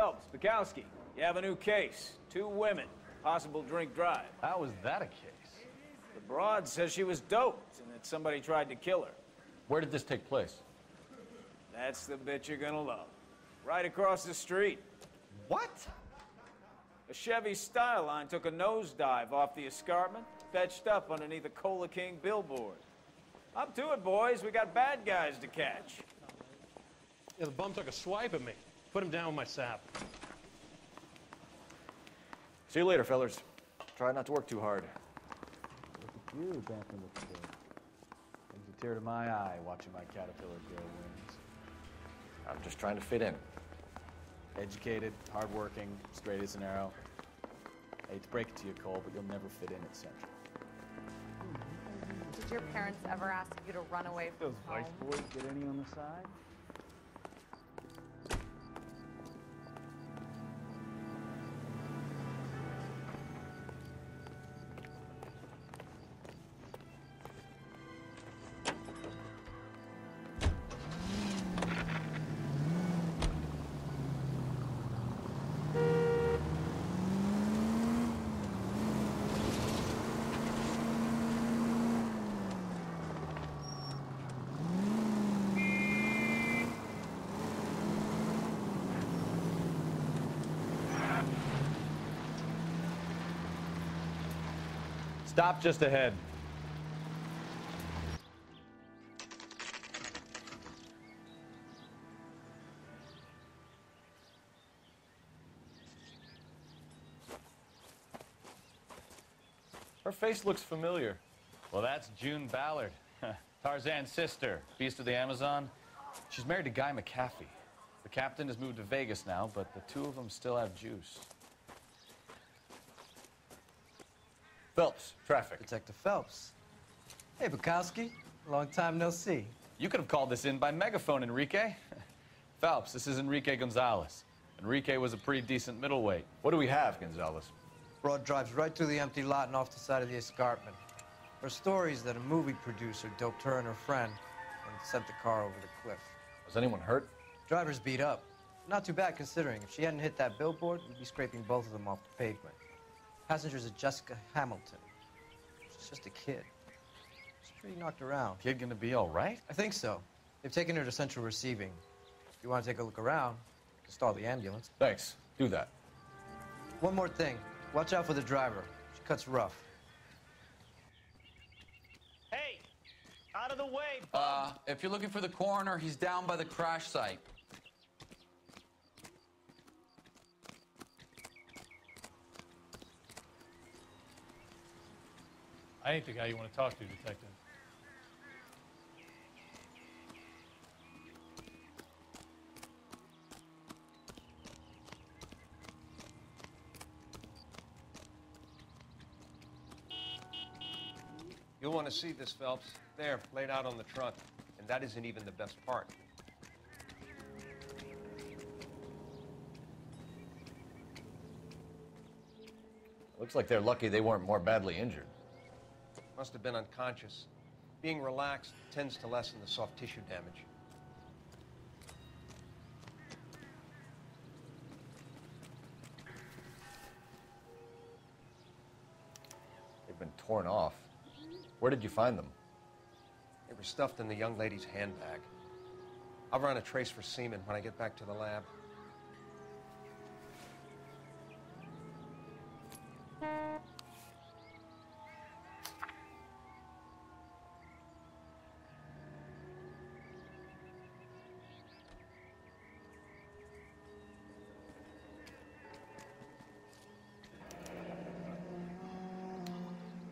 Phelps, Bukowski, you have a new case. 2 women, possible drink drive. How was that a case? The broad says she was doped and that somebody tried to kill her. Where did this take place? That's the bit you're gonna love. Right across the street. What? A Chevy Styline took a nosedive off the escarpment, fetched up underneath a Cola King billboard. Up to it, boys. We got bad guys to catch. Yeah, the bum took a swipe at me. Put him down with my sap. See you later, fellas. Try not to work too hard. Look at you dancing with the kid. Brings a tear to my eye watching my caterpillar grow wings. I'm just trying to fit in. Educated, hardworking, straight as an arrow. I hate to break it to you, Cole, but you'll never fit in at Central. Did your parents ever ask you to run away from Those vice home? boys get any on the side? Stop just ahead. Her face looks familiar. Well, that's June Ballard, Tarzan's sister, beast of the Amazon. She's married to Guy McAfee. The captain has moved to Vegas now, but the 2 of them still have juice. Phelps, traffic. Detective Phelps. Hey, Bukowski. Long time no see. You could have called this in by megaphone, Enrique. Phelps, this is Enrique Gonzalez. Enrique was a pretty decent middleweight. What do we have, Gonzalez? Broad drives right through the empty lot and off the side of the escarpment. Her story is that a movie producer doped her and her friend and sent the car over the cliff. Was anyone hurt? Driver's beat up. Not too bad considering. If she hadn't hit that billboard, we'd be scraping both of them off the pavement. Passenger's a Jessica Hamilton. She's just a kid. She's pretty knocked around. Kid gonna be all right? I think so. They've taken her to Central Receiving. If you want to take a look around, you can stall the ambulance. Thanks. Do that. One more thing. Watch out for the driver. She cuts rough. Hey! Out of the way, If you're looking for the coroner, he's down by the crash site. I ain't the guy you want to talk to, Detective. You'll want to see this, Phelps. There, laid out on the trunk. And that isn't even the best part. Looks like they're lucky they weren't more badly injured. Must have been unconscious. Being relaxed tends to lessen the soft tissue damage. They've been torn off. Where did you find them? They were stuffed in the young lady's handbag. I'll run a trace for semen when I get back to the lab.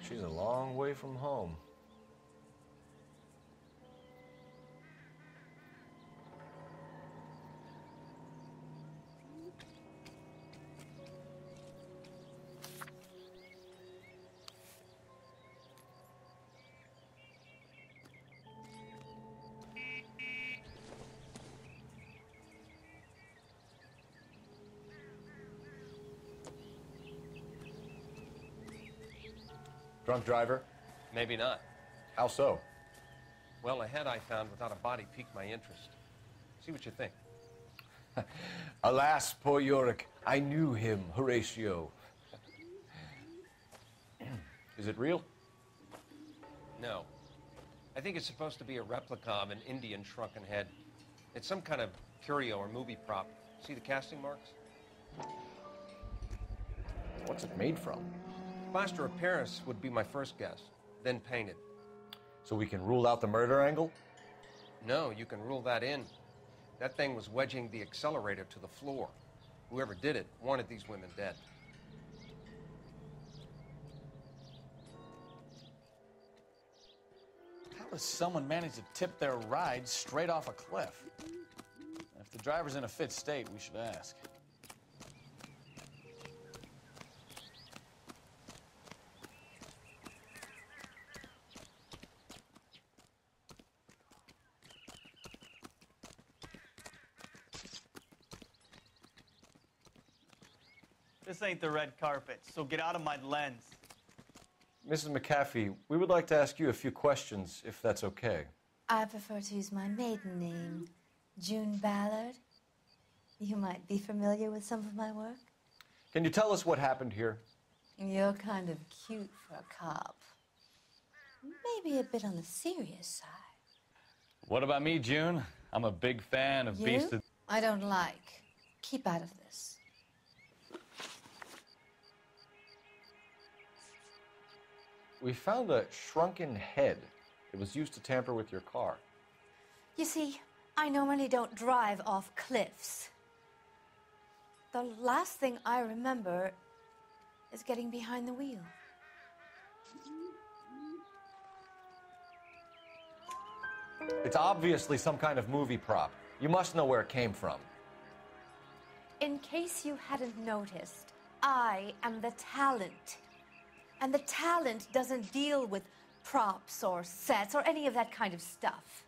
She's a long way from home. Drunk driver? Maybe not. How so? Well, a head I found without a body piqued my interest. See what you think. Alas, poor Yorick. I knew him, Horatio. Is it real? No. I think it's supposed to be a replica of an Indian shrunken head. It's some kind of curio or movie prop. See the casting marks? What's it made from? Plaster of Paris would be my first guess, then painted. So we can rule out the murder angle? No, you can rule that in. That thing was wedging the accelerator to the floor. Whoever did it wanted these women dead. How does someone manage to tip their ride straight off a cliff? If the driver's in a fit state, we should ask. This ain't the red carpet, so get out of my lens. Mrs. McAfee, we would like to ask you a few questions, if that's okay. I prefer to use my maiden name, June Ballard. You might be familiar with some of my work. Can you tell us what happened here? You're kind of cute for a cop. Maybe a bit on the serious side. What about me, June? I'm a big fan of Beast of... I don't like. Keep out of this. We found a shrunken head. It was used to tamper with your car. You see, I normally don't drive off cliffs. The last thing I remember is getting behind the wheel. It's obviously some kind of movie prop. You must know where it came from. In case you hadn't noticed, I am the talent. And the talent doesn't deal with props or sets or any of that kind of stuff.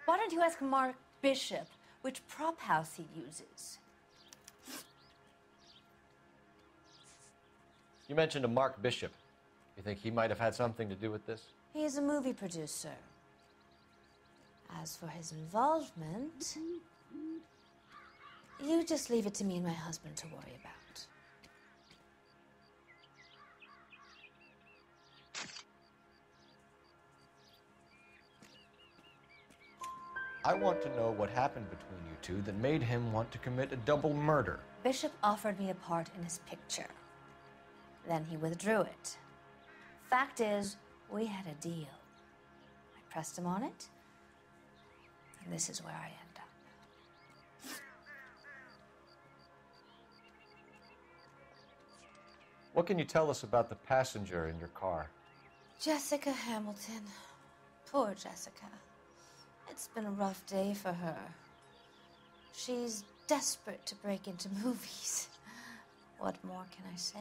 Why don't you ask Mark Bishop which prop house he uses? You mentioned a Mark Bishop. You think he might have had something to do with this? He is a movie producer. As for his involvement, you just leave it to me and my husband to worry about. I want to know what happened between you two that made him want to commit a double murder. Bishop offered me a part in his picture. Then he withdrew it. Fact is, we had a deal. I pressed him on it, and this is where I end up. What can you tell us about the passenger in your car? Jessica Hamilton. Poor Jessica. It's been a rough day for her. She's desperate to break into movies. What more can I say?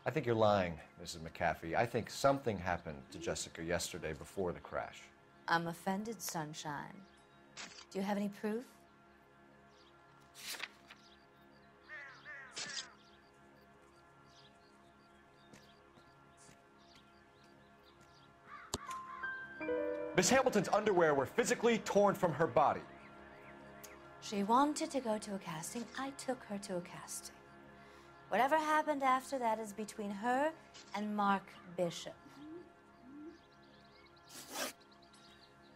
I think you're lying, Mrs. McAfee. I think something happened to Jessica yesterday before the crash. I'm offended, Sunshine. Do you have any proof? Miss Hamilton's underwear were physically torn from her body. She wanted to go to a casting. I took her to a casting. Whatever happened after that is between her and Mark Bishop.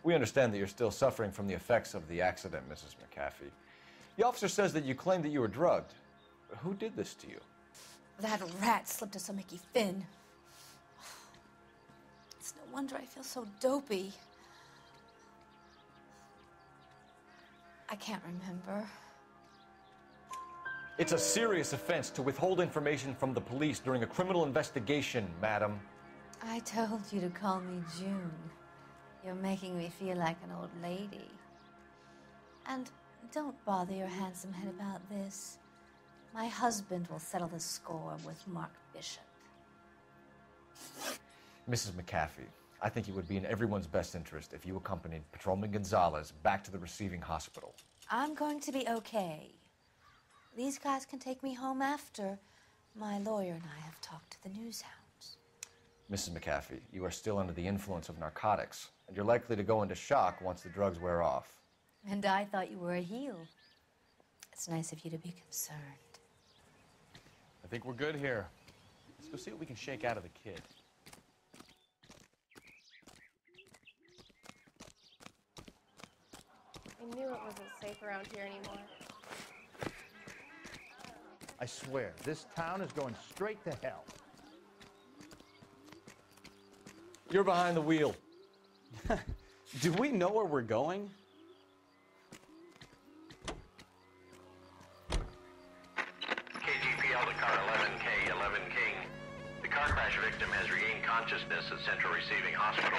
We understand that you're still suffering from the effects of the accident, Mrs. McAfee. The officer says that you claimed that you were drugged. Who did this to you? That rat slipped us a Mickey Finn. It's no wonder I feel so dopey. I can't remember. It's a serious offense to withhold information from the police during a criminal investigation, madam. I told you to call me June. You're making me feel like an old lady. And don't bother your handsome head about this. My husband will settle the score with Mark Bishop. Mrs. McAfee, I think it would be in everyone's best interest if you accompanied Patrolman Gonzalez back to the receiving hospital. I'm going to be okay. These guys can take me home after. My lawyer and I have talked to the news hounds. Mrs. McAfee, you are still under the influence of narcotics. and you're likely to go into shock once the drugs wear off. And I thought you were a heel. It's nice of you to be concerned. I think we're good here. Let's go see what we can shake out of the kid. I knew it wasn't safe around here anymore. I swear, this town is going straight to hell. You're behind the wheel. Do we know where we're going? KGPL to car 11K, 11 King. The car crash victim has regained consciousness at Central Receiving Hospital.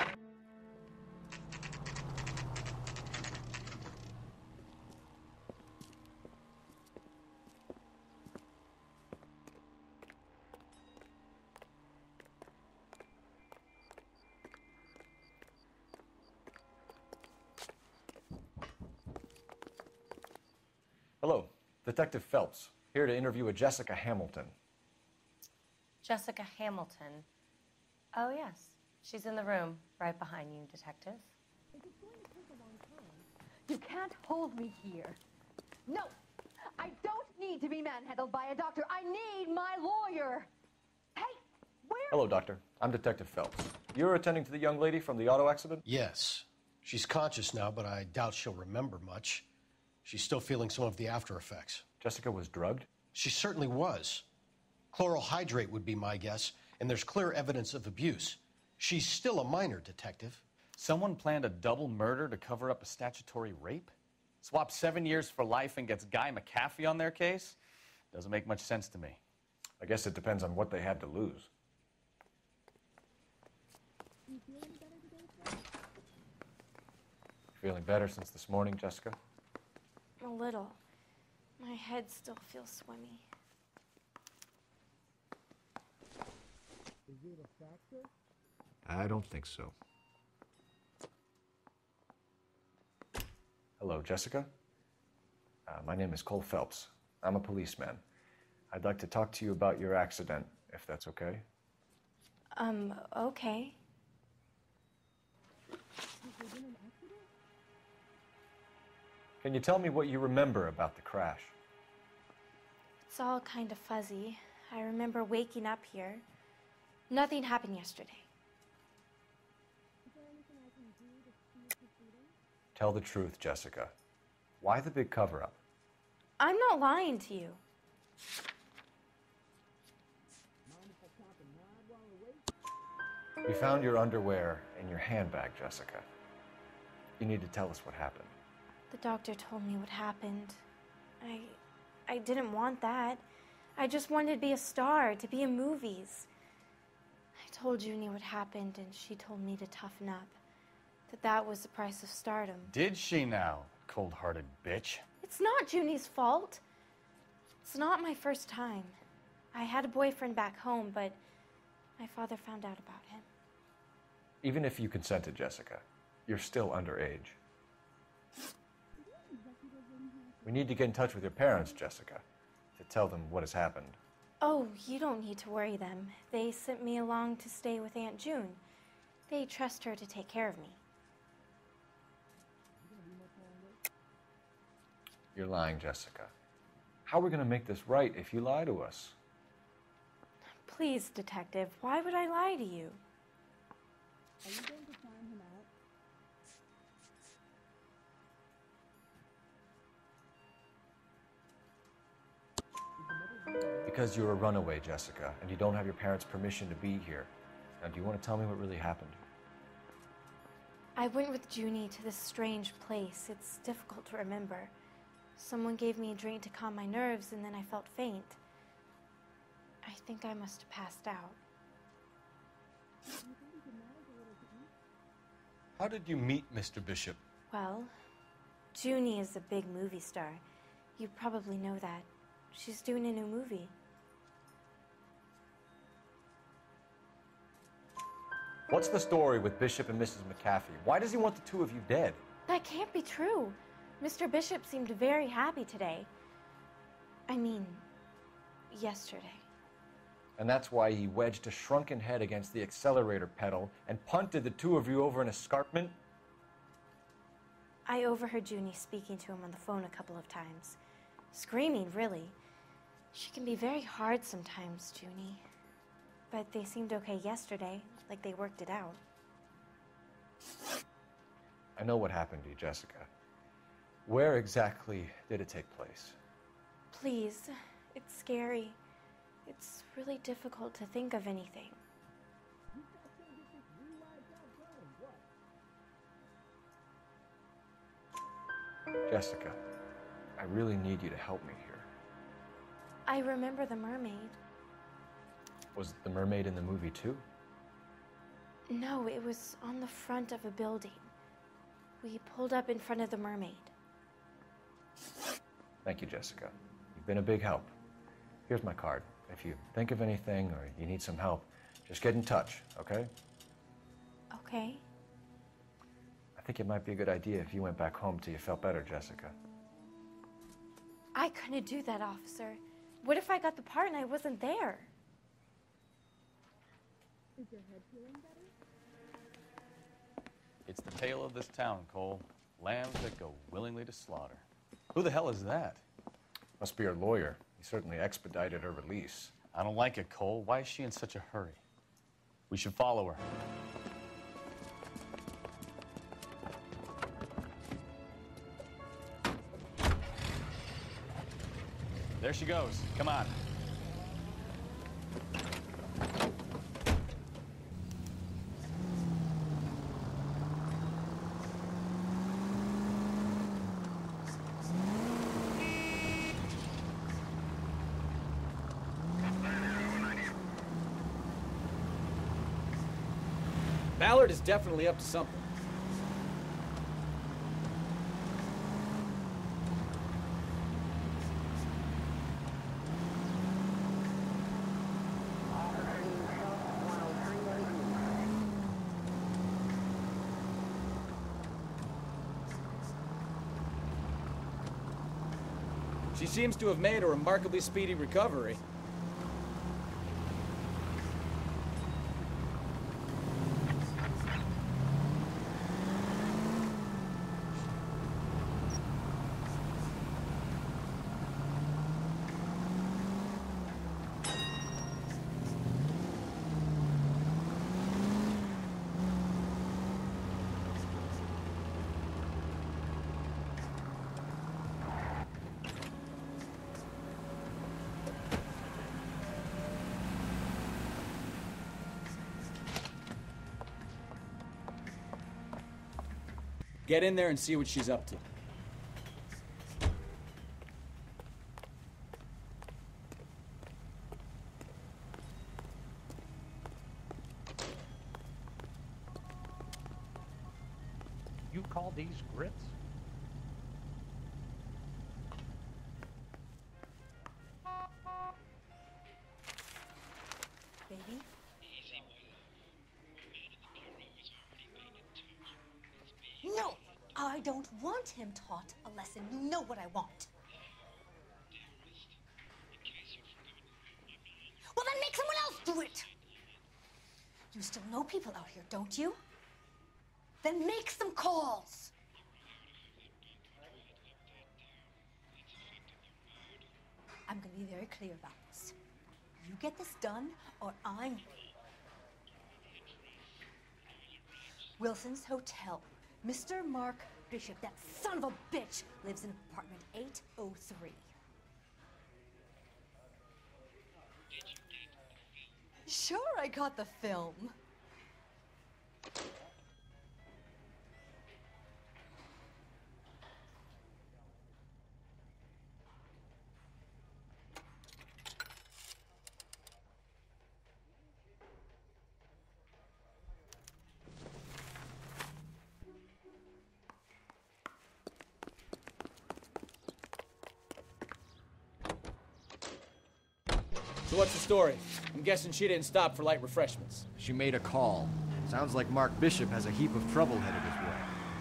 Hello, Detective Phelps, here to interview a Jessica Hamilton. Jessica Hamilton. Oh, yes. She's in the room right behind you, Detective. You can't hold me here. No, I don't need to be manhandled by a doctor. I need my lawyer. Hey, where? Hello, Doctor. I'm Detective Phelps. You're attending to the young lady from the auto accident? Yes. She's conscious now, but I doubt she'll remember much. She's still feeling some of the after effects. Jessica was drugged? She certainly was. Chloral hydrate would be my guess, and there's clear evidence of abuse. She's still a minor, Detective. Someone planned a double murder to cover up a statutory rape? Swap 7 years for life and gets Guy McAfee on their case? Doesn't make much sense to me. I guess it depends on what they had to lose. Feeling better since this morning, Jessica? A little. My head still feels swimmy. Is it a factor? I don't think so. Hello, Jessica. My name is Cole Phelps. I'm a policeman. I'd like to talk to you about your accident, if that's okay. Okay. Can you tell me what you remember about the crash? It's all kind of fuzzy. I remember waking up here. Nothing happened yesterday. Tell the truth, Jessica. Why the big cover-up? I'm not lying to you. We found your underwear in your handbag, Jessica. You need to tell us what happened. The doctor told me what happened. I didn't want that. I just wanted to be a star, to be in movies. I told Junie what happened, and she told me to toughen up. That was the price of stardom. Did she now, cold-hearted bitch? It's not Junie's fault. It's not my first time. I had a boyfriend back home, but my father found out about him. Even if you consented, Jessica, you're still underage. We need to get in touch with your parents, Jessica, to tell them what has happened. Oh, you don't need to worry them. They sent me along to stay with Aunt June. They trust her to take care of me. You're lying, Jessica. How are we going to make this right if you lie to us? Please, Detective, why would I lie to you? Are you going to farm him out? Because you're a runaway, Jessica, and you don't have your parents' permission to be here. Now, do you want to tell me what really happened? I went with Junie to this strange place. It's difficult to remember. Someone gave me a drink to calm my nerves, and then I felt faint. I think I must have passed out. How did you meet Mr. Bishop? Well, Junie is a big movie star. You probably know that. She's doing a new movie. What's the story with Bishop and Mrs. McAfee? Why does he want the two of you dead? That can't be true. Mr. Bishop seemed very happy today. I mean, yesterday. And that's why he wedged a shrunken head against the accelerator pedal and punted the two of you over an escarpment? I overheard Junie speaking to him on the phone a couple of times. Screaming, really. She can be very hard sometimes, Junie. But they seemed okay yesterday, like they worked it out. I know what happened to you, Jessica. Where exactly did it take place? Please, it's scary. It's really difficult to think of anything. Jessica, I really need you to help me here. I remember the mermaid. Was the mermaid in the movie too? No, it was on the front of a building. We pulled up in front of the mermaid. Thank you, Jessica. You've been a big help. Here's my card. If you think of anything or you need some help, just get in touch, okay? Okay. I think it might be a good idea if you went back home till you felt better, Jessica. I couldn't do that, officer. What if I got the part and I wasn't there? Is your head feeling better? It's the tale of this town, Cole. Lambs that go willingly to slaughter. Who the hell is that? Must be her lawyer. He certainly expedited her release. I don't like it, Cole. Why is she in such a hurry? We should follow her. There she goes. Come on. Ballard is definitely up to something. She seems to have made a remarkably speedy recovery. Get in there and see what she's up to. You call these grits? Baby? No! I don't want him taught a lesson. You know what I want. Well, then make someone else do it! You still know people out here, don't you? Then make some calls! I'm gonna be very clear about this. You get this done, or I'm... Wilson's Hotel. Mr. Mark Bishop, that son of a bitch, lives in apartment 803. Sure, I got the film. So what's the story? I'm guessing she didn't stop for light refreshments. She made a call. Sounds like Mark Bishop has a heap of trouble headed his way.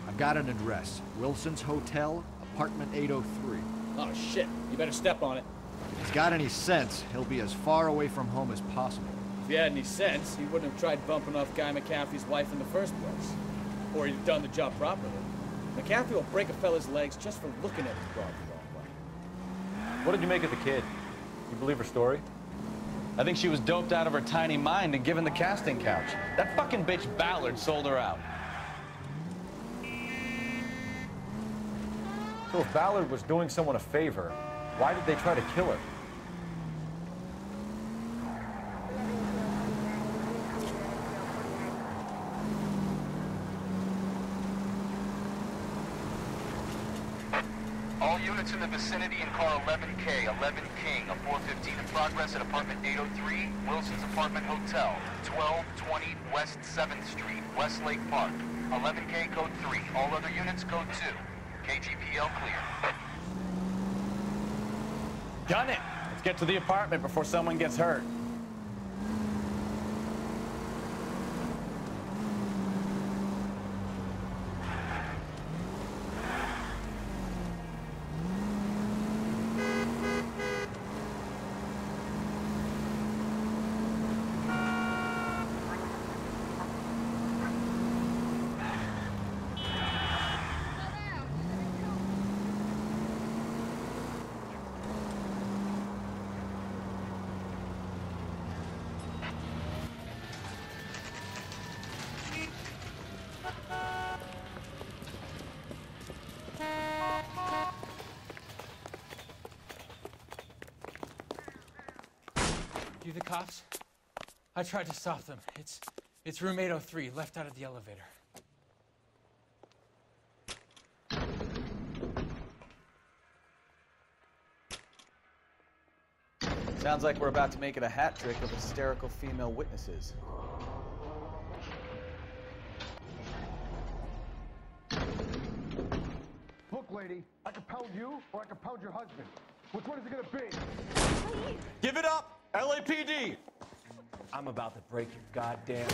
I've got an address. Wilson's Hotel, apartment 803. Oh, shit. You better step on it. If he's got any sense, he'll be as far away from home as possible. If he had any sense, he wouldn't have tried bumping off Guy McAfee's wife in the first place. Or he'd have done the job properly. McAfee will break a fella's legs just for looking at his broad the wrong way. What did you make of the kid? You believe her story? I think she was doped out of her tiny mind and given the casting couch. That fucking bitch Ballard sold her out. So if Ballard was doing someone a favor, why did they try to kill her? All units in the vicinity in car 11K, 11 King, a 415 in progress at apartment 803, Wilson's Apartment Hotel, 1220 West 7th Street, Westlake Park. 11K code 3, all other units code 2. KGPL clear. Done it! Let's get to the apartment before someone gets hurt. You the cops? I tried to stop them. It's room 803, left out of the elevator. Sounds like we're about to make it a hat trick of hysterical female witnesses. Look, lady, I can pound you or I can pound your husband. Which one is it gonna be? Give it up! LAPD! I'm about to break your goddamn...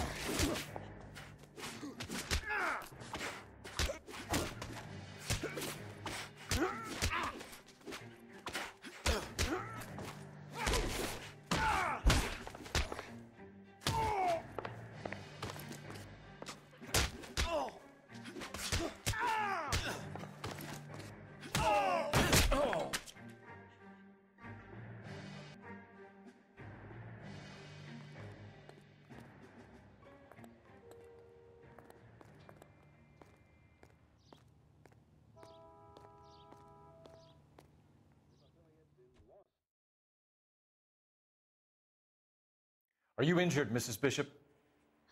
Are you injured, Mrs. Bishop?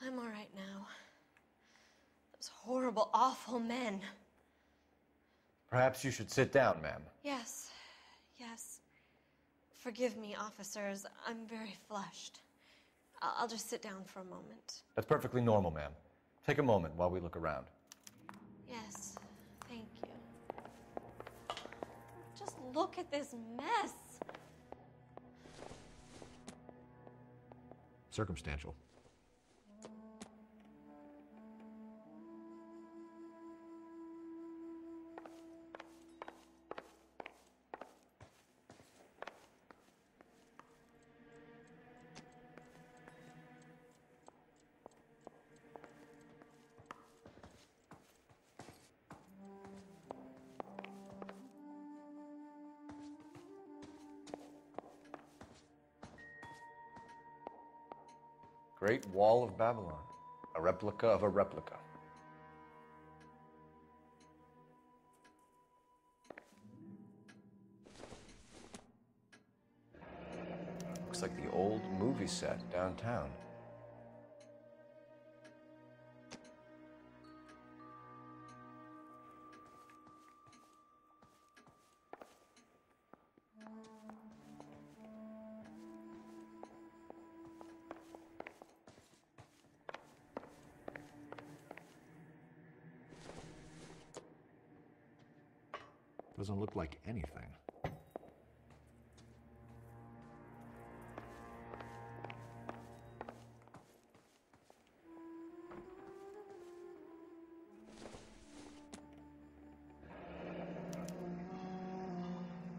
I'm all right now. Those horrible, awful men. Perhaps you should sit down, ma'am. Yes, yes. Forgive me, officers. I'm very flushed. I'll just sit down for a moment. That's perfectly normal, ma'am. Take a moment while we look around. Yes, thank you. Just look at this mess. Circumstantial. Great Wall of Babylon, a replica of a replica. Looks like the old movie set downtown. Doesn't look like anything.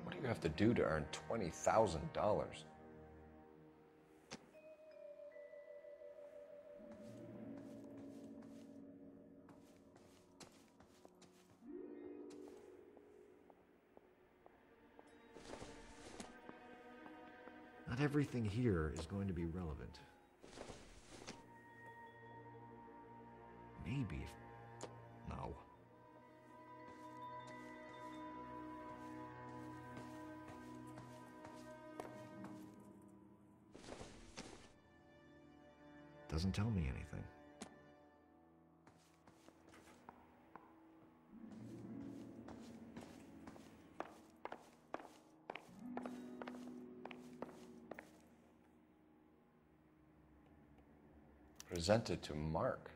What are you have to do to earn $20,000? Not everything here is going to be relevant. Maybe. No. Doesn't tell me anything. Presented to Mark.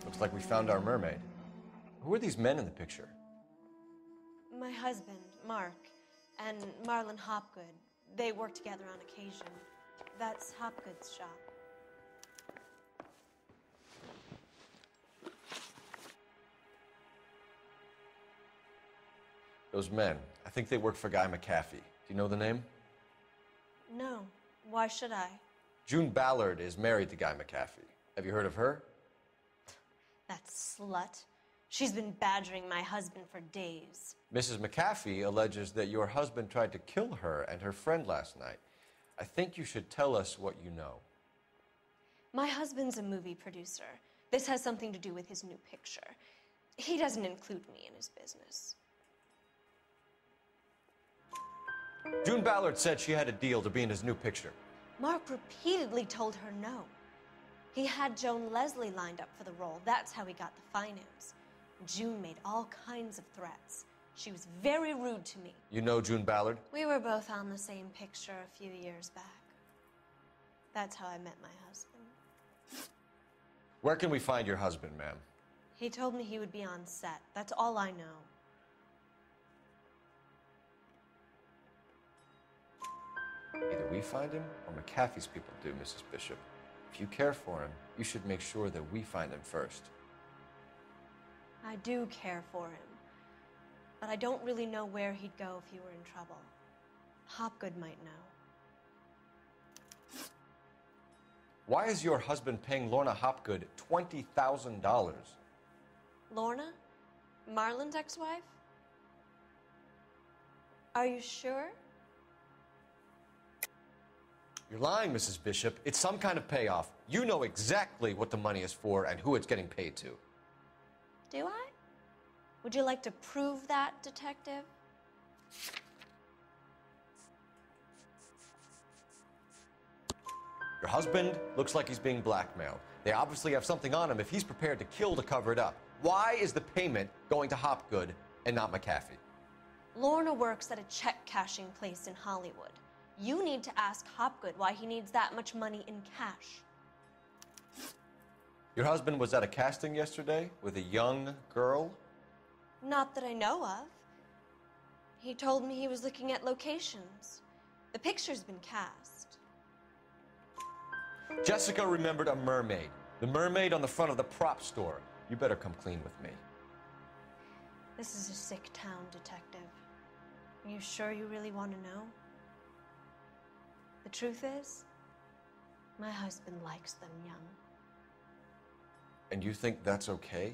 Looks like we found our mermaid. Who are these men in the picture? My husband, Mark, and Marlon Hopgood. They work together on occasion. That's Hopgood's shop. Those men, I think they work for Guy McAfee. Do you know the name? No. Why should I? June Ballard is married to Guy McAfee. Have you heard of her? That slut. She's been badgering my husband for days. Mrs. McAfee alleges that your husband tried to kill her and her friend last night. I think you should tell us what you know. My husband's a movie producer. This has something to do with his new picture. He doesn't include me in his business. June Ballard said she had a deal to be in his new picture. Mark repeatedly told her no. He had Joan Leslie lined up for the role. That's how he got the finance. June made all kinds of threats. She was very rude to me. You know June Ballard? We were both on the same picture a few years back. That's how I met my husband. Where can we find your husband, ma'am? He told me he would be on set. That's all I know. Either we find him or McAfee's people do, Mrs. Bishop. If you care for him, you should make sure that we find him first. I do care for him, but I don't really know where he'd go if he were in trouble. Hopgood might know. Why is your husband paying Lorna Hopgood $20,000? Lorna? Marlon's ex-wife? Are you sure? You're lying, Mrs. Bishop. It's some kind of payoff. You know exactly what the money is for and who it's getting paid to. Do I? Would you like to prove that, detective? Your husband looks like he's being blackmailed. They obviously have something on him if he's prepared to kill to cover it up. Why is the payment going to Hopgood and not McAfee? Lorna works at a check-cashing place in Hollywood. You need to ask Hopgood why he needs that much money in cash. Your husband was at a casting yesterday with a young girl? Not that I know of. He told me he was looking at locations. The picture's been cast. Jessica remembered a mermaid. The mermaid on the front of the prop store. You better come clean with me. This is a sick town, detective. Are you sure you really want to know? The truth is, my husband likes them young. And you think that's okay?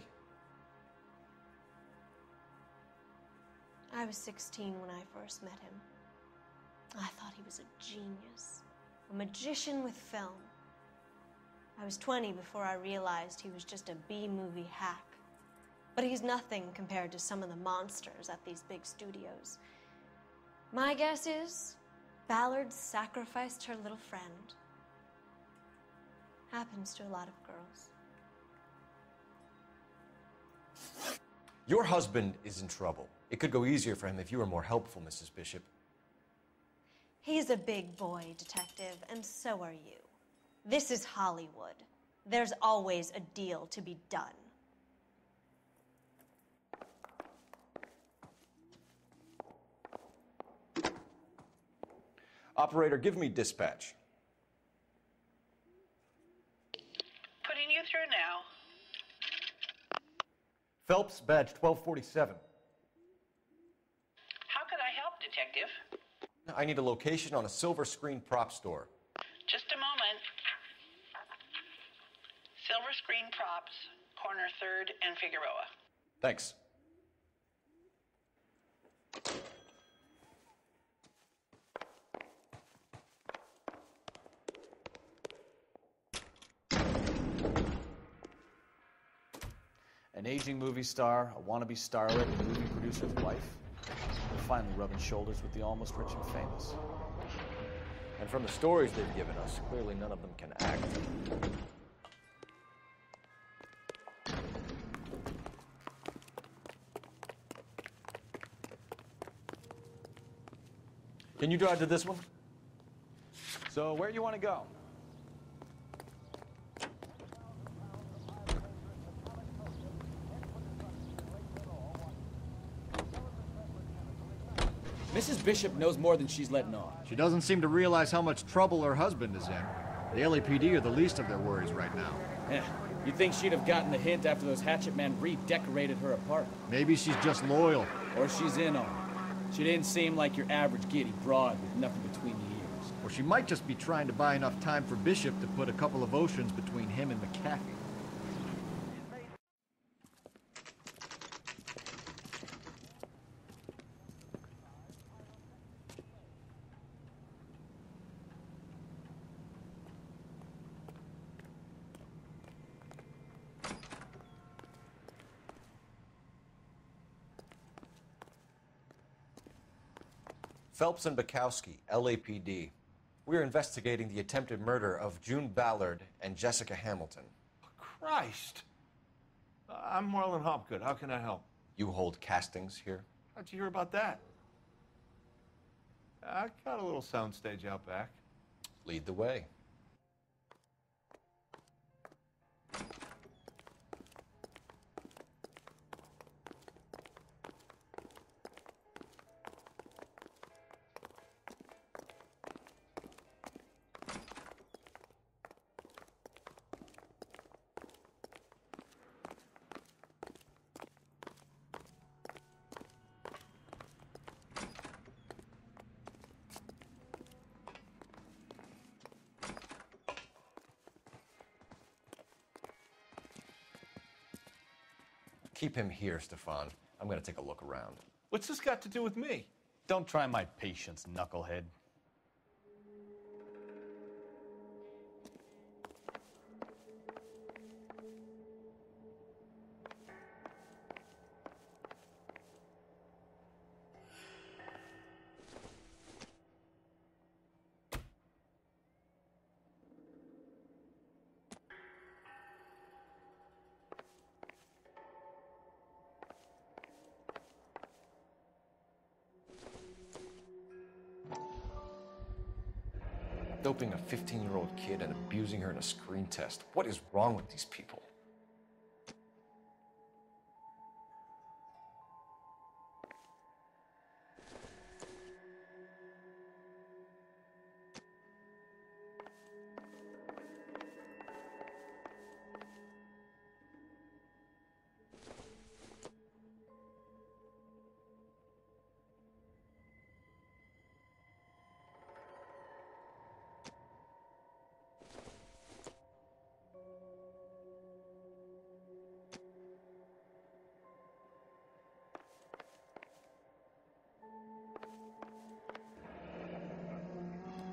I was 16 when I first met him. I thought he was a genius, a magician with film. I was 20 before I realized he was just a B-movie hack. But he's nothing compared to some of the monsters at these big studios. My guess is Ballard sacrificed her little friend. Happens to a lot of girls. Your husband is in trouble. It could go easier for him if you were more helpful, Mrs. Bishop. He's a big boy, detective, and so are you. This is Hollywood. There's always a deal to be done. Operator, give me dispatch. Putting you through now. Phelps, badge 1247. How could I help, Detective? I need a location on a silver screen prop store. Just a moment. Silver Screen Props, corner 3rd and Figueroa. Thanks. An aging movie star, a wannabe starlet, a movie producer's wife. They're finally rubbing shoulders with the almost rich and famous. And from the stories they've given us, clearly none of them can act. Can you drive to this one? So where do you want to go? Mrs. Bishop knows more than she's letting on. She doesn't seem to realize how much trouble her husband is in. The LAPD are the least of their worries right now. Yeah, you'd think she'd have gotten the hint after those hatchet men redecorated her apartment. Maybe she's just loyal. Or she's in on it. She didn't seem like your average giddy broad with nothing between the ears. Or she might just be trying to buy enough time for Bishop to put a couple of oceans between him and McAfee. Phelps and Bukowski, LAPD. We're investigating the attempted murder of June Ballard and Jessica Hamilton. Christ! I'm Marlon Hopgood. How can I help? You hold castings here? How'd you hear about that? I got a little soundstage out back. Lead the way. Keep him here, Stefan. I'm going to take a look around. What's this got to do with me? Don't try my patience, knucklehead. Doping a 15-year-old kid and abusing her in a screen test. What is wrong with these people?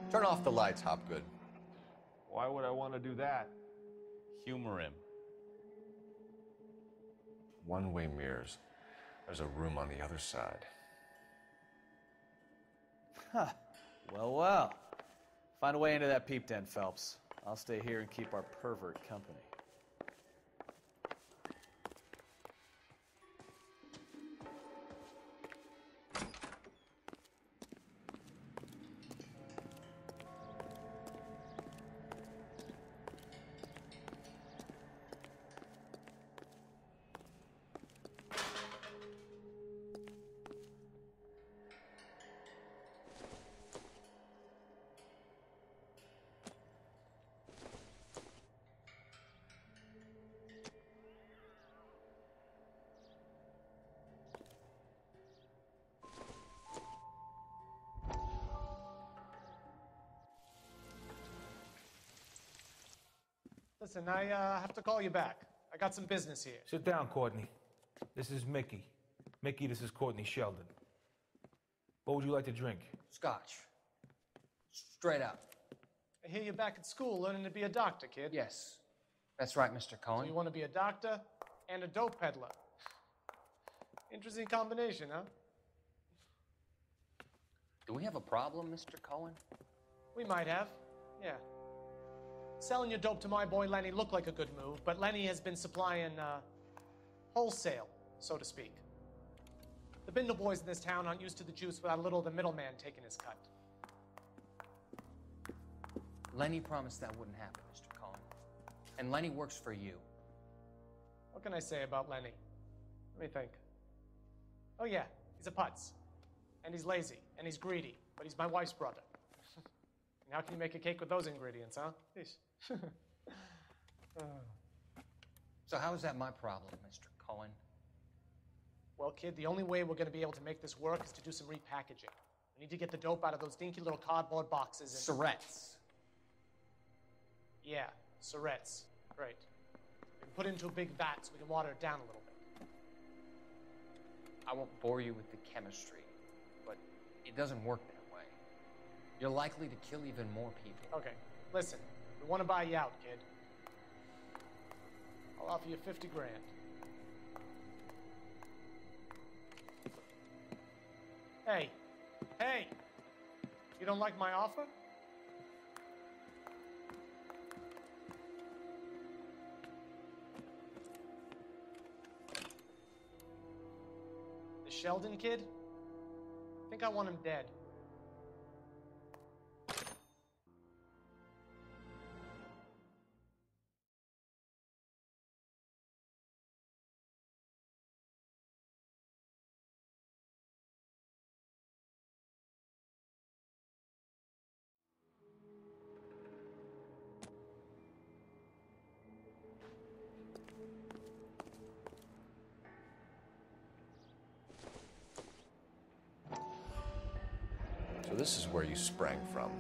Turn off the lights, Hopgood. Why would I want to do that? Humor him. One-way mirrors. There's a room on the other side. Huh. Well, well. Find a way into that peep den, Phelps. I'll stay here and keep our pervert company. Listen, I have to call you back. I got some business here. Sit down, Courtney. This is Mickey. Mickey, this is Courtney Sheldon. What would you like to drink? Scotch. Straight up. I hear you're back at school learning to be a doctor, kid. Yes. That's right, Mr. Cohen. So you want to be a doctor and a dope peddler. Interesting combination, huh? Do we have a problem, Mr. Cohen? We might have, yeah. Selling your dope to my boy Lenny looked like a good move, but Lenny has been supplying, wholesale, so to speak. The Bindle boys in this town aren't used to the juice without a little of the middleman taking his cut. Lenny promised that wouldn't happen, Mr. Cohen. And Lenny works for you. What can I say about Lenny? Let me think. Oh yeah, he's a putz. And he's lazy, and he's greedy, but he's my wife's brother. And how can you make a cake with those ingredients, huh? So how is that my problem, Mr. Cohen? Well, kid, the only way we're going to be able to make this work is to do some repackaging. We need to get the dope out of those dinky little cardboard boxes and... Surrettes. Yeah, Surrettes. Great. We can put it into a big vat so we can water it down a little bit. I won't bore you with the chemistry, but it doesn't work that way. You're likely to kill even more people. Okay, listen. We want to buy you out, kid. I'll offer you 50 grand. Hey, hey! You don't like my offer? The Sheldon kid? I think I want him dead. So this is where you sprang from.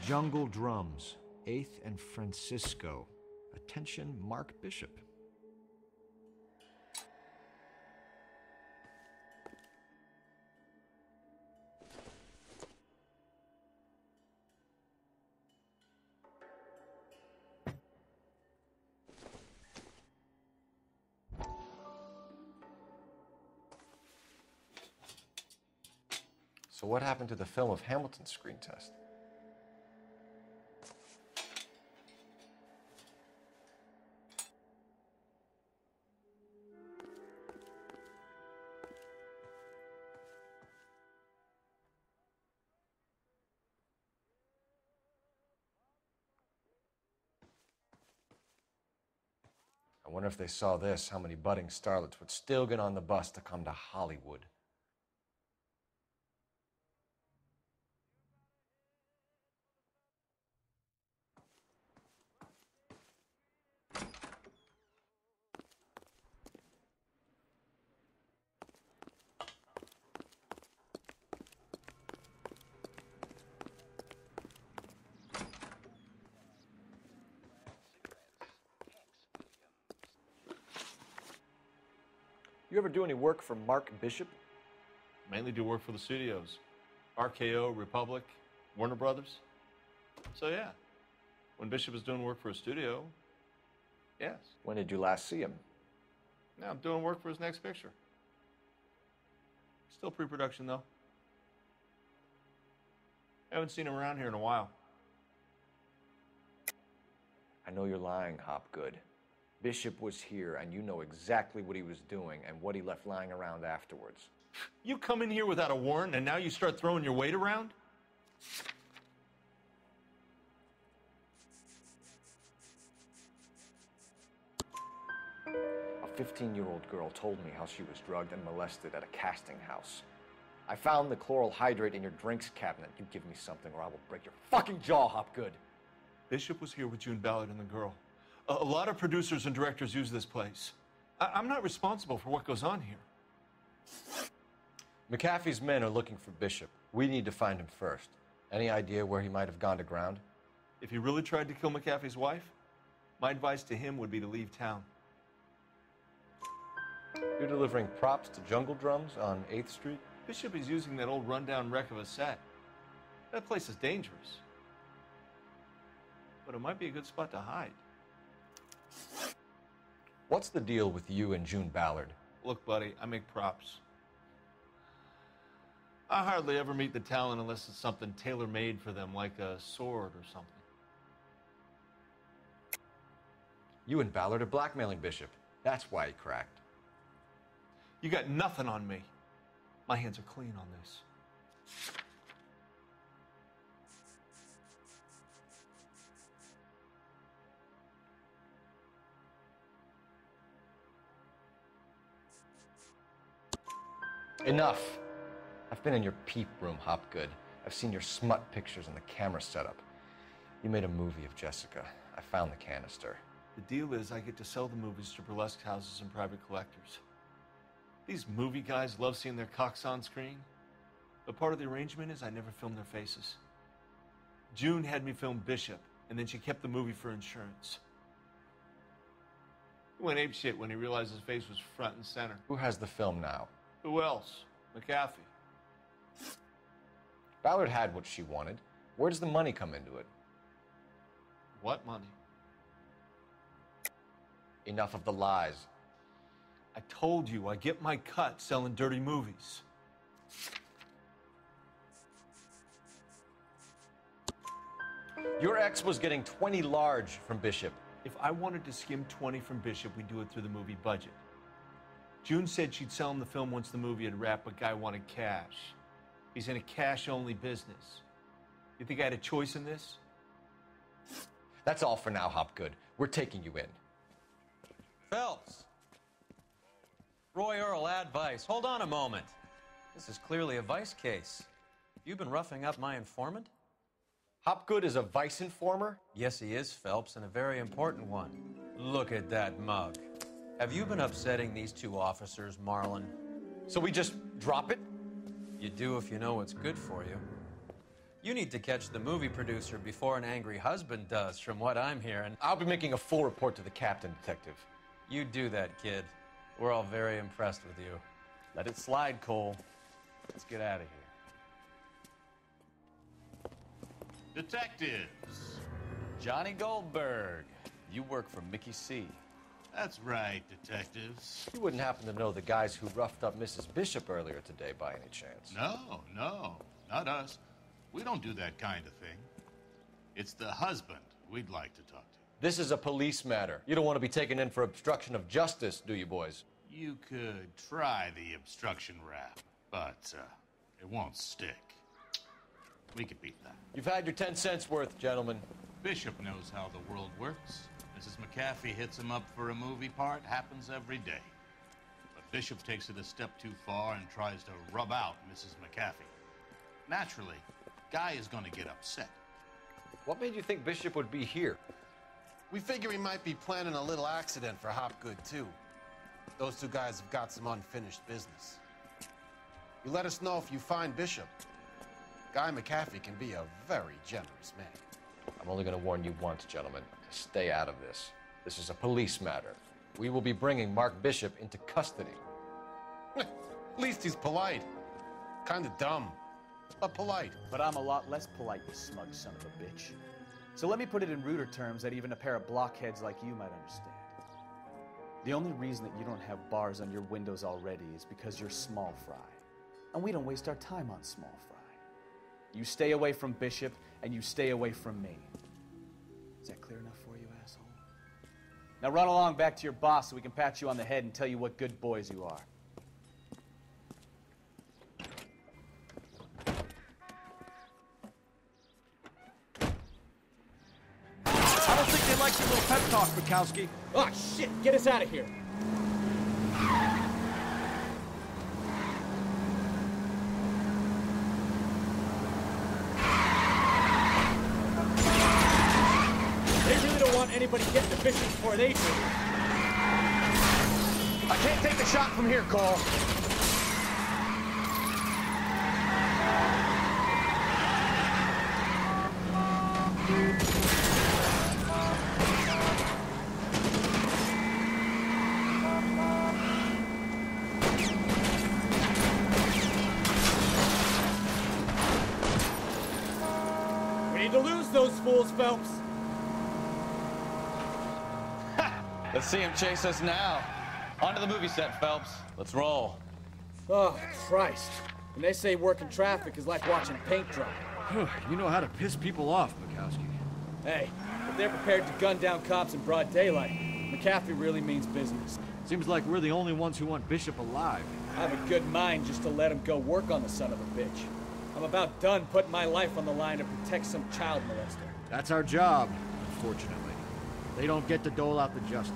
Jungle Drums, 8th and Francisco. Attention, Mark Bishop. So what happened to the film of Hamilton's screen test? I wonder if they saw this, how many budding starlets would still get on the bus to come to Hollywood. You ever do any work for Mark Bishop? Mainly do work for the studios. RKO, Republic, Warner Brothers. So yeah. When Bishop is doing work for a studio, yes. When did you last see him? Now I'm doing work for his next picture. Still pre-production, though. Haven't seen him around here in a while. I know you're lying, Hopgood. Bishop was here, and you know exactly what he was doing and what he left lying around afterwards. You come in here without a warrant, and now you start throwing your weight around? A 15-year-old girl told me how she was drugged and molested at a casting house. I found the chloral hydrate in your drinks cabinet. You give me something or I will break your fucking jaw, Hopgood. Bishop was here with June Ballard and the girl. A lot of producers and directors use this place. I'm not responsible for what goes on here. McAfee's men are looking for Bishop. We need to find him first. Any idea where he might have gone to ground? If he really tried to kill McAfee's wife, my advice to him would be to leave town. You're delivering props to Jungle Drums on 8th Street? Bishop is using that old rundown wreck of a set. That place is dangerous. But it might be a good spot to hide. What's the deal with you and June Ballard? Look, buddy, I make props. I hardly ever meet the talent unless it's something tailor-made for them, like a sword or something. You and Ballard are blackmailing Bishop. That's why he cracked. You got nothing on me. My hands are clean on this. Enough. I've been in your peep room, Hopgood. I've seen your smut pictures and the camera setup. You made a movie of Jessica. I found the canister. The deal is I get to sell the movies to burlesque houses and private collectors. These movie guys love seeing their cocks on screen. But part of the arrangement is I never film their faces. June had me film Bishop, and then she kept the movie for insurance. He went apeshit when he realized his face was front and center. Who has the film now? Who else? McAfee. Ballard had what she wanted. Where does the money come into it? What money? Enough of the lies. I told you I get my cut selling dirty movies. Your ex was getting 20 large from Bishop. If I wanted to skim 20 from Bishop, we'd do it through the movie budget. June said she'd sell him the film once the movie had wrapped, but Guy wanted cash. He's in a cash-only business. You think I had a choice in this? That's all for now, Hopgood. We're taking you in. Phelps. Roy Earl, advice. Hold on a moment. This is clearly a vice case. You've been roughing up my informant? Hopgood is a vice informer? Yes, he is, Phelps, and a very important one. Look at that mug. Have you been upsetting these two officers, Marlin? So we just drop it? You do if you know what's good for you. You need to catch the movie producer before an angry husband does, from what I'm hearing. I'll be making a full report to the captain, Detective. You do that, kid. We're all very impressed with you. Let it slide, Cole. Let's get out of here. Detectives. Johnny Goldberg. You work for Mickey C. That's right, detectives. You wouldn't happen to know the guys who roughed up Mrs. Bishop earlier today by any chance? No, not us. We don't do that kind of thing. It's the husband we'd like to talk to. This is a police matter. You don't want to be taken in for obstruction of justice, do you, boys? You could try the obstruction rap, but it won't stick. We could beat that. You've had your 10 cents worth, gentlemen. Bishop knows how the world works. Mrs. McAfee hits him up for a movie part, happens every day. But Bishop takes it a step too far and tries to rub out Mrs. McAfee. Naturally, Guy is going to get upset. What made you think Bishop would be here? We figure he might be planning a little accident for Hopgood, too. Those two guys have got some unfinished business. You let us know if you find Bishop. Guy McAfee can be a very generous man. I'm only going to warn you once, gentlemen. Stay out of this. This is a police matter. We will be bringing Mark Bishop into custody. At least he's polite. Kind of dumb, but polite. But I'm a lot less polite, you smug son of a bitch. So let me put it in ruder terms that even a pair of blockheads like you might understand. The only reason that you don't have bars on your windows already is because you're small fry. And we don't waste our time on small fry. You stay away from Bishop, and you stay away from me. Is that clear enough for you, asshole? Now run along back to your boss so we can pat you on the head and tell you what good boys you are. I don't think they like your little pep talk, Bukowski. Oh, shit! Get us out of here! They really don't want anybody getting the Bishop before they do. I can't take the shot from here, Cole. We need to lose those fools, Phelps. Let's see him chase us now. Onto the movie set, Phelps. Let's roll. Oh, Christ. When they say working traffic is like watching paint dry. You know how to piss people off, Bukowski. Hey, if they're prepared to gun down cops in broad daylight, McCaffrey really means business. Seems like we're the only ones who want Bishop alive. I have a good mind just to let him go work on the son of a bitch. I'm about done putting my life on the line to protect some child molester. That's our job, unfortunately. They don't get to dole out the justice.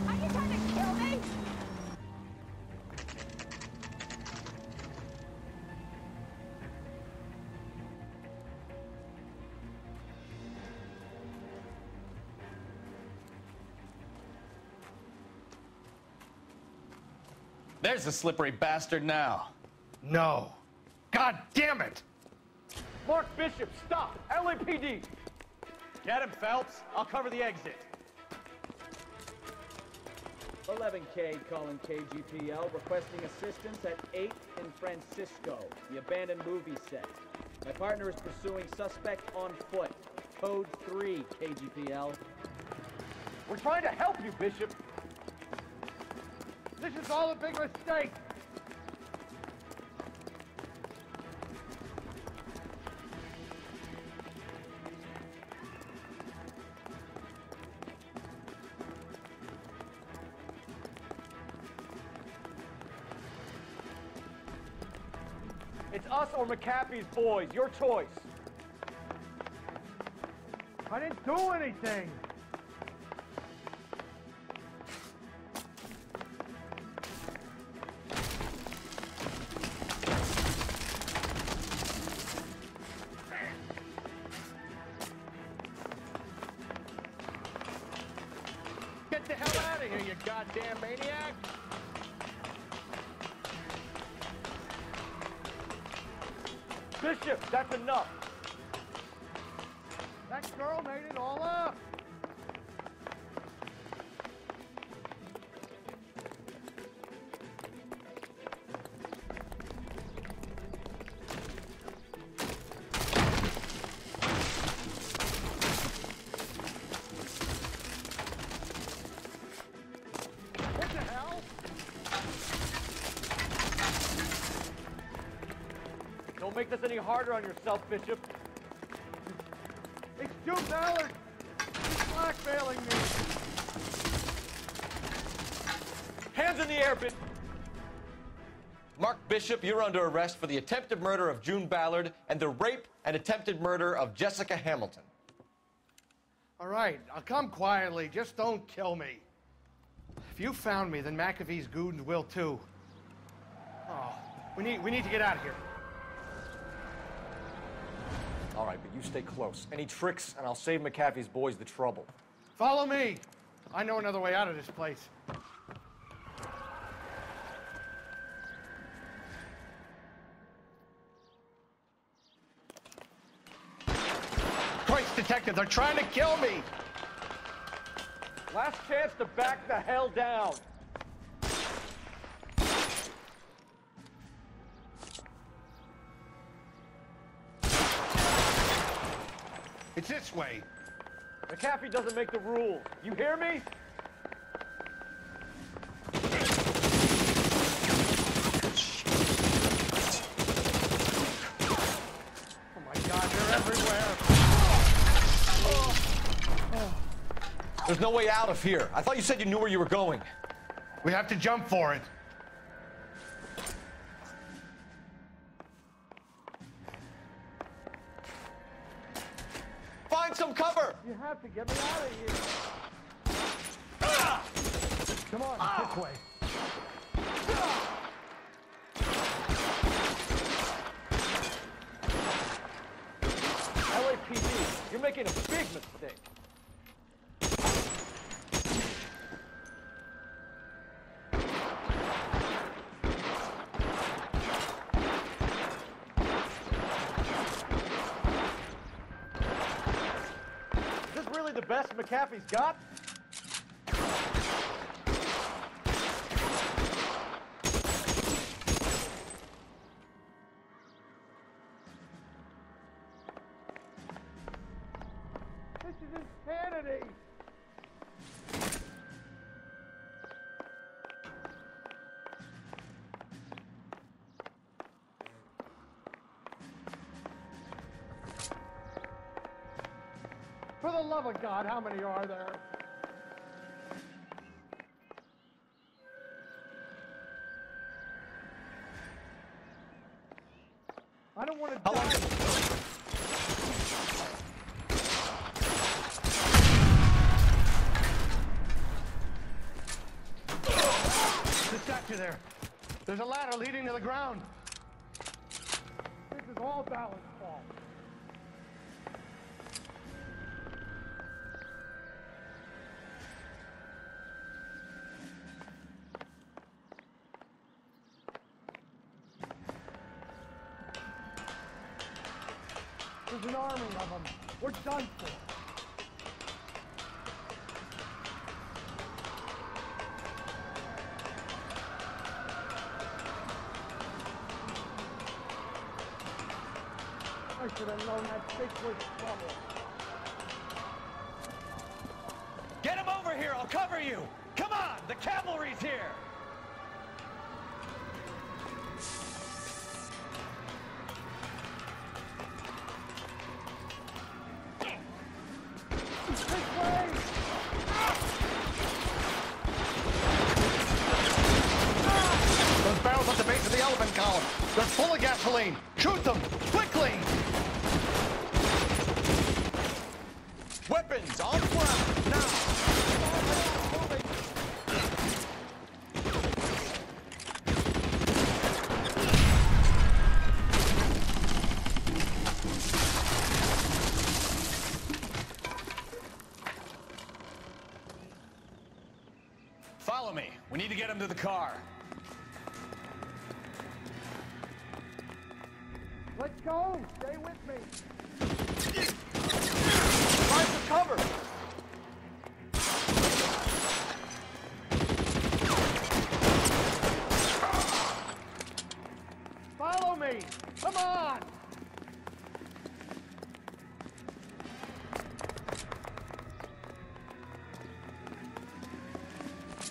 Are you trying to kill me? There's the slippery bastard now. No. God damn it! Mark Bishop, stop! LAPD! Get him, Phelps. I'll cover the exit. 11K calling KGPL, requesting assistance at 8th and Francisco, the abandoned movie set. My partner is pursuing suspect on foot. Code 3, KGPL. We're trying to help you, Bishop. This is all a big mistake. It's us or McAfee's boys. Your choice. I didn't do anything. Get the hell out of here, you goddamn maniac! Bishop, that's enough. That girl made it all up. What the hell? Don't make this any harder on yourself, Bishop. It's June Ballard. He's blackmailing me. Hands in the air, Bishop. Mark Bishop, you're under arrest for the attempted murder of June Ballard and the rape and attempted murder of Jessica Hamilton. All right, I'll come quietly. Just don't kill me. If you found me, then McAfee's goons will too. Oh, we need to get out of here. All right, but you stay close. Any tricks, and I'll save McAfee's boys the trouble. Follow me. I know another way out of this place. Christ, detectives are trying to kill me. Last chance to back the hell down. It's this way. McAfee doesn't make the rules. You hear me? Oh my God, they're everywhere. There's no way out of here. I thought you said you knew where you were going. We have to jump for it. Find some cover! You have to get me out of here. Come on, this way. LAPD, you're making a big mistake. Is this really the best McAfee's got? This is insanity. For the love of God, how many are there? I don't want to die. The statue there. There's a ladder leading to the ground. This is all Ballard's fault. There's an army of them. We're done for. I should have known that bitch was trouble. Get him over here, I'll cover you! Come on, the cavalry's here! Those barrels at the base of the elephant column. They're full of gasoline. Shoot them! Quickly! Weapons on the ground, now! Follow me. We need to get him to the car. Let's go! Stay with me! Find some cover! Follow me! Come on!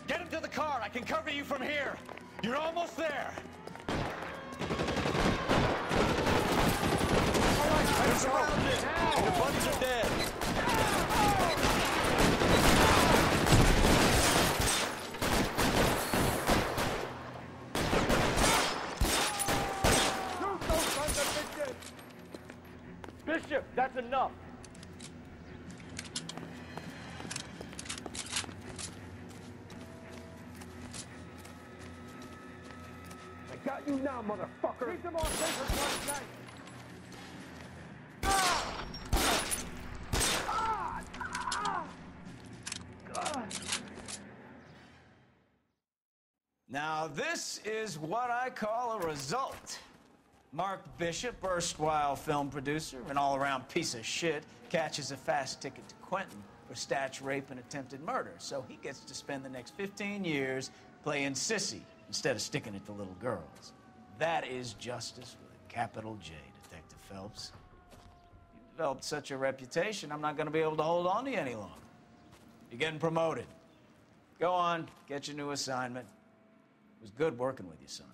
Get him to the car. I can cover you from here. You're almost there. I'm surrounded! The bunnies are dead! Shoot those sons of bitches! Bishop, that's enough. I got you now, motherfucker! Keep them off paper, tonight! Now, this is what I call a result. Mark Bishop, erstwhile film producer, an all-around piece of shit, catches a fast ticket to Quentin for snatch, rape, and attempted murder. So he gets to spend the next 15 years playing sissy instead of sticking it to little girls. That is justice with a capital J, Detective Phelps. You've developed such a reputation, I'm not going to be able to hold on to you any longer. You're getting promoted. Go on, get your new assignment. It was good working with you, son.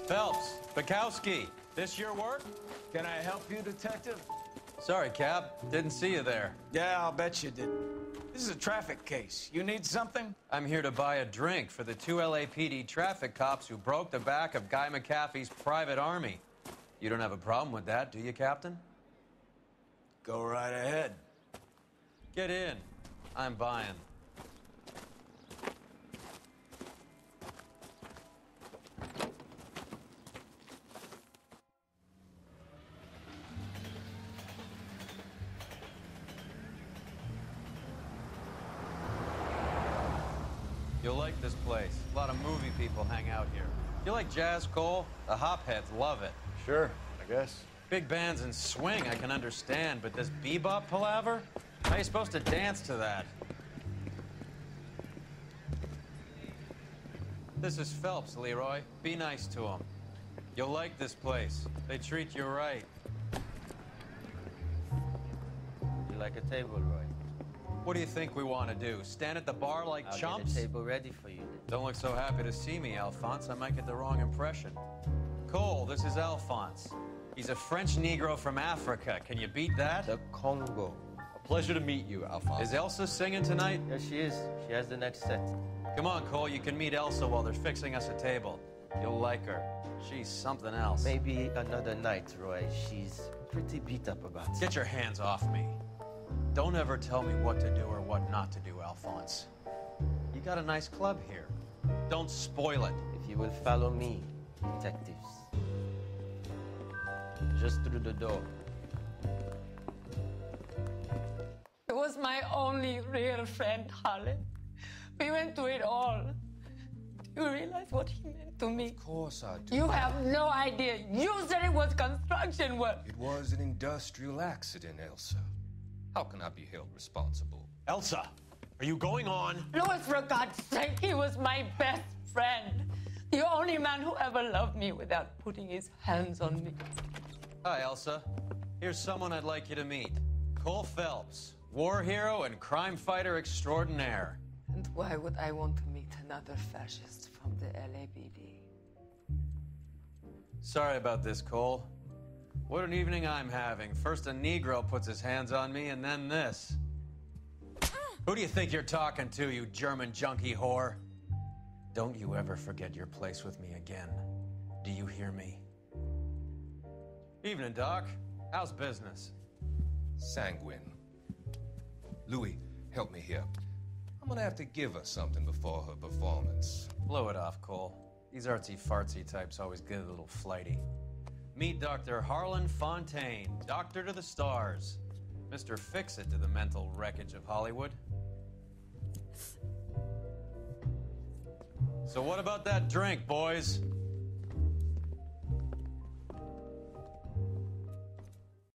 Phelps, Bukowski, this your work? Can I help you, Detective? Sorry, Cap. Didn't see you there. Yeah, I'll bet you did. This is a traffic case. You need something? I'm here to buy a drink for the 2 LAPD traffic cops who broke the back of Guy McAfee's private army. You don't have a problem with that, do you, Captain? Go right ahead. Get in. I'm buying. You'll like this place. A lot of movie people hang out here. You like jazz, Cole? The hopheads love it. Sure, I guess. Big bands and swing I can understand, but this bebop palaver? How are you supposed to dance to that? This is Phelps, Leroy. Be nice to him. You'll like this place. They treat you right. You like a table, Roy? What do you think we want to do? Stand at the bar like I'll chumps? get a table ready for you. Don't look so happy to see me, Alphonse. I might get the wrong impression. Cole, this is Alphonse. He's a French Negro from Africa. Can you beat that? The Congo. A pleasure to meet you, Alphonse. Is Elsa singing tonight? Yes, she is. She has the next set. Come on, Cole. You can meet Elsa while they're fixing us a table. You'll like her. She's something else. Maybe another night, Roy. She's pretty beat up about it. Get your hands off me. Don't ever tell me what to do or what not to do, Alphonse. You got a nice club here. Don't spoil it. If you will follow me, detectives. Just through the door. He was my only real friend, Hale. We went through it all. Do you realize what he meant to me? Of course I do. You have no idea. You said it was construction work. It was an industrial accident, Elsa. How can I be held responsible? Elsa, are you going on? Louis, for God's sake, he was my best friend. The only man who ever loved me without putting his hands on me. Hi, Elsa. Here's someone I'd like you to meet. Cole Phelps, war hero and crime fighter extraordinaire. And why would I want to meet another fascist from the LAPD? Sorry about this, Cole. What an evening I'm having. First a Negro puts his hands on me, and then this. Who do you think you're talking to, you German junkie whore? Don't you ever forget your place with me again. Do you hear me? Evening, Doc. How's business? Sanguine. Louis, help me here. I'm gonna have to give her something before her performance. Blow it off, Cole. These artsy-fartsy types always get a little flighty. Meet Dr. Harlan Fontaine, doctor to the stars. Mr. Fix-It to the mental wreckage of Hollywood. So what about that drink, boys?